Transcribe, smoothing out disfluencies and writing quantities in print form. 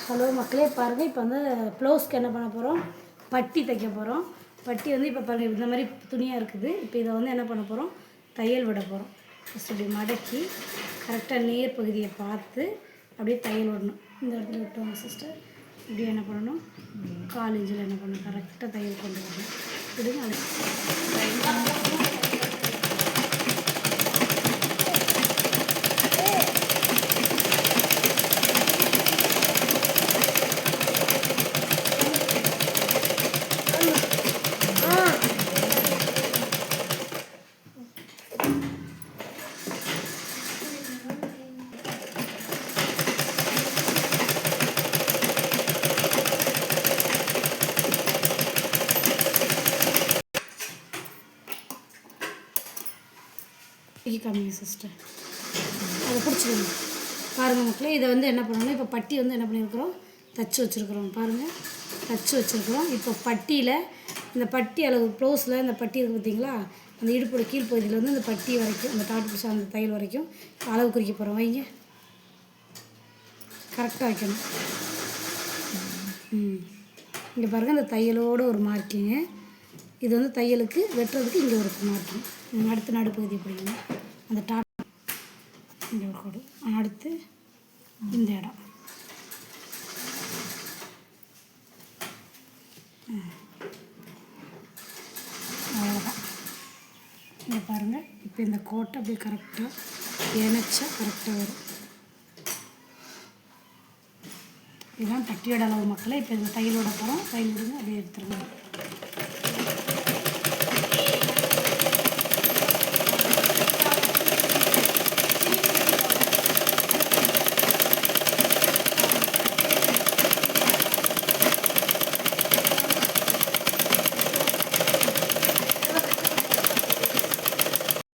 Hello மக்களே பாருங்கள், இப்போ வந்து ப்ளவுஸ்க்கு என்ன பண்ண போகிறோம், பட்டி தைக்க போகிறோம். பட்டி வந்து இப்போ பாருங்கள் இந்த மாதிரி துணியாக இருக்குது. இப்போ இதை வந்து என்ன பண்ண போகிறோம், தையல் விட போகிறோம். ஃபஸ்ட் இப்படி மடக்கி கரெக்டாக நேர் பகுதியை பார்த்து அப்படியே தையல் விடணும். இந்த இடத்துல விட்டோம் சிஸ்டர். இப்படி என்ன பண்ணணும், காலேஜில் என்ன பண்ணணும், கரெக்டாக தையல் கொண்டு வரணும். விடுங்க காமிங்க சிஸ்டர். அதை பிடிச்சிக்கணும். பாருங்கள் மக்களே, இதை வந்து என்ன பண்ணணும், இப்போ பட்டி வந்து என்ன பண்ணியிருக்கிறோம், தச்சு வச்சுருக்குறோம். பாருங்கள், தச்சு வச்சுருக்குறோம். இப்போ பட்டியில் இந்த பட்டி அளவு ப்ளவுஸில் இந்த பட்டி இருக்குது பார்த்தீங்களா, அந்த இடுப்போட கீழ் பகுதியில் வந்து இந்த பட்டி வரைக்கும், அந்த டாட் பிடிச்ச அந்த தையல் வரைக்கும் அளவு குறிக்க போகிறோம். வைங்க, கரெக்டாக வைக்கணும். இங்கே பாருங்கள், இந்த தையலோட ஒரு மார்க்கிங்கு. இது வந்து தையலுக்கு வெட்டுறதுக்கு இங்கே ஒரு மார்க்கிங். அடுத்து நடுப்பகுதி பிடிக்கணும். அந்த டாட் இங்கே ஒரு கோடு. அடுத்து இந்த இடம். அவ்வளோதான். இங்கே பாருங்கள், இப்போ இந்த கோட்டை அப்படியே கரெக்டாக இணைச்சா கரெக்டாக வரும். இதுதான் பட்டியோட அளவு மக்களை. இப்போ இந்த தையலோட போகிறோம். தையல் விடுங்க, அப்படியே எடுத்துருங்க.